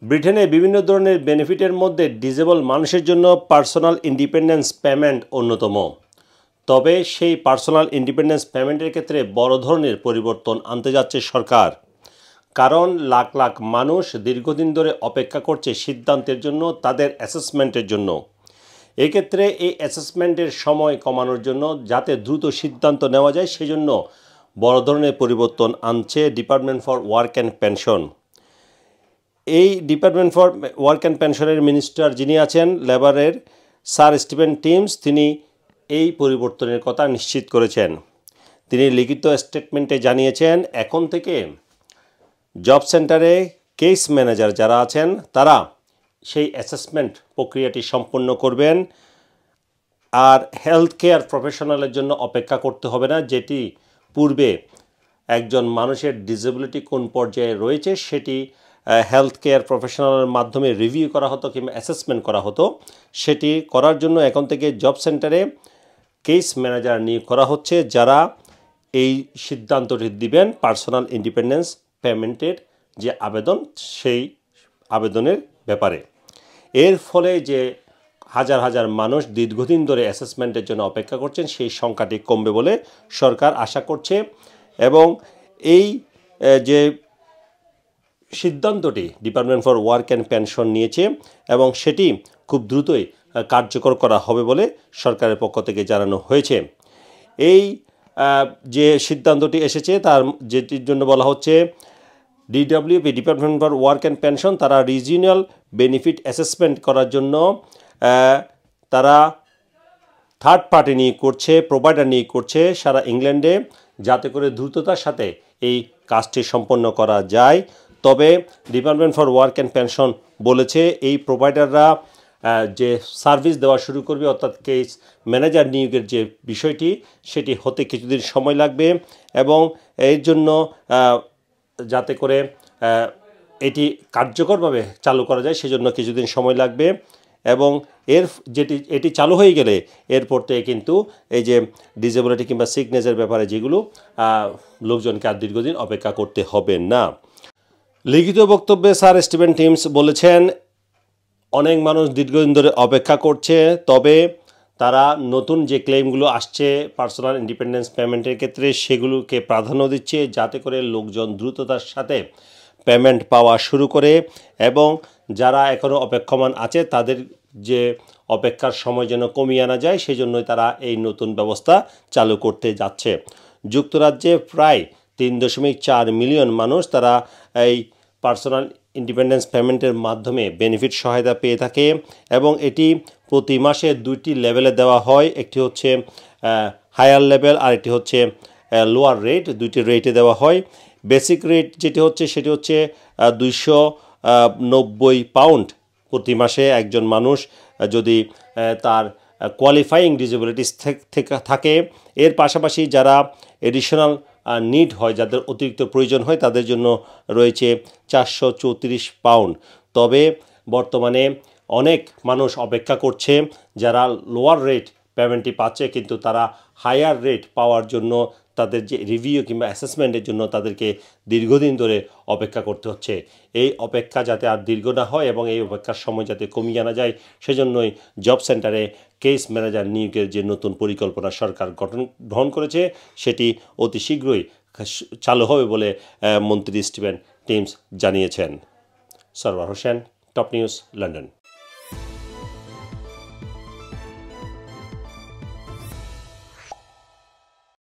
ব্রিটেনে বিভিন্ন ধরনের বেনিফিটের মধ্যে ডিসেবল মানুষের জন্য পার্সোনাল ইন্ডিপেন্ডেন্স পেমেন্ট অন্যতম। তবে সেই পার্সোনাল ইন্ডিপেন্ডেন্স পেমেন্টের ক্ষেত্রে বড় ধরনের পরিবর্তন আনতে যাচ্ছে সরকার। কারণ লাখ লাখ মানুষ দীর্ঘদিন ধরে অপেক্ষা করছে সিদ্ধান্তের জন্য, তাদের অ্যাসেসমেন্টের জন্য। এক্ষেত্রে এই অ্যাসেসমেন্টের সময় কমানোর জন্য, যাতে দ্রুত সিদ্ধান্ত নেওয়া যায়, সেজন্য বড় ধরনের পরিবর্তন আনছে department for work and pension. এই ডিপার্টমেন্ট ফর ওয়ার্ক অ্যান্ড পেনশনের মিনিস্টার যিনি আছেন লেবারের, স্যার স্টিভেন টিমস, তিনি এই পরিবর্তনের কথা নিশ্চিত করেছেন। তিনি লিখিত স্টেটমেন্টে জানিয়েছেন, এখন থেকে জব সেন্টারে কেস ম্যানেজার যারা আছেন তারা সেই অ্যাসেসমেন্ট প্রক্রিয়াটি সম্পন্ন করবেন। আর হেলথ কেয়ার প্রফেশনালের জন্য অপেক্ষা করতে হবে না, যেটি পূর্বে একজন মানুষের ডিসেবিলিটি কোন পর্যায়ে রয়েছে সেটি হেলথ কেয়ার প্রফেশনালের মাধ্যমে রিভিউ করা হতো কিংবা অ্যাসেসমেন্ট করা হতো। সেটি করার জন্য এখন থেকে জব সেন্টারে কেস ম্যানেজার নিয়োগ করা হচ্ছে, যারা এই সিদ্ধান্তটি দিবেন পার্সোনাল ইন্ডিপেন্ডেন্স পেমেন্টের যে আবেদন, সেই আবেদনের ব্যাপারে। এর ফলে যে হাজার হাজার মানুষ দীর্ঘদিন ধরে অ্যাসেসমেন্টের জন্য অপেক্ষা করছেন, সেই সংখ্যাটি কমবে বলে সরকার আশা করছে। এবং এই যে সিদ্ধান্তটি department for work and pension নিয়েছে এবং সেটি খুব দ্রুতই কার্যকর করা হবে বলে সরকারের পক্ষ থেকে জানানো হয়েছে। এই যে সিদ্ধান্তটি এসেছে তার যেটির জন্য বলা হচ্ছে DWP, department for work and pension, তারা রিজিওনাল বেনিফিট অ্যাসেসমেন্ট করার জন্য তারা থার্ড পার্টি নিয়োগ করছে, প্রোভাইডার নিয়োগ করছে সারা ইংল্যান্ডে, যাতে করে দ্রুততার সাথে এই কাজটি সম্পন্ন করা যায়। তবে department for work and pension বলেছে, এই প্রোভাইডাররা যে সার্ভিস দেওয়া শুরু করবে, অর্থাৎ কেস ম্যানেজার নিয়োগের যে বিষয়টি, সেটি হতে কিছুদিন সময় লাগবে এবং এর জন্য যাতে করে এটি কার্যকরভাবে চালু করা যায় সেজন্য কিছুদিন সময় লাগবে। এবং এটি চালু হয়ে গেলে এরপর থেকে কিন্তু এই যে ডিসেবিলিটি কিংবা সিকনেসের ব্যাপারে যেগুলো লোকজনকে আর দীর্ঘদিন অপেক্ষা করতে হবে না। লিখিত বক্তব্যে স্যার স্টিভেন টিমস বলেছেন, অনেক মানুষ দীর্ঘদিন ধরে অপেক্ষা করছে, তবে তারা নতুন যে ক্লেমগুলো আসছে পার্সোনাল ইন্ডিপেন্ডেন্স পেমেন্টের ক্ষেত্রে সেগুলোকে প্রাধান্য দিচ্ছে, যাতে করে লোকজন দ্রুততার সাথে পেমেন্ট পাওয়া শুরু করে এবং যারা এখনও অপেক্ষমান আছে তাদের যে অপেক্ষার সময় যেন কমিয়ে আনা যায়, সেই জন্যই তারা এই নতুন ব্যবস্থা চালু করতে যাচ্ছে। যুক্তরাজ্যে প্রায় 3.4 মিলিয়ন মানুষ তারা এই পার্সোনাল ইন্ডিপেন্ডেন্স পেমেন্টের মাধ্যমে বেনিফিট সহায়তা পেয়ে থাকে এবং এটি প্রতি মাসে 2টি লেভেলে দেওয়া হয়। একটি হচ্ছে হায়ার লেভেল আর একটি হচ্ছে লোয়ার রেট, 2টি রেটে দেওয়া হয়। বেসিক রেট যেটি হচ্ছে সেটি হচ্ছে 290 পাউন্ড প্রতি মাসে একজন মানুষ যদি তার কোয়ালিফাইং ডিসেবিলিটিস থাকে। এর পাশাপাশি যারা এডিশনাল নিড হয়, যাদের অতিরিক্ত প্রয়োজন হয়, তাদের জন্য রয়েছে 434 পাউন্ড। তবে বর্তমানে অনেক মানুষ অপেক্ষা করছে যারা লোয়ার রেট পেমেন্টটি পাচ্ছে, কিন্তু তারা হায়ার রেট পাওয়ার জন্য তাদের যে রিভিউ কিংবা অ্যাসেসমেন্টের জন্য তাদেরকে দীর্ঘদিন ধরে অপেক্ষা করতে হচ্ছে। এই অপেক্ষা যাতে আর দীর্ঘ না হয় এবং এই অপেক্ষার সময় যাতে কমিয়ে আনা যায়, সেজন্যই জব সেন্টারে কেস ম্যানেজার নিয়োগের যে নতুন পরিকল্পনা সরকার গ্রহণ করেছে, সেটি অতি শীঘ্রই চালু হবে বলে মন্ত্রী স্টিভেন টিমস জানিয়েছেন। Sarwar Hossain, top news, London.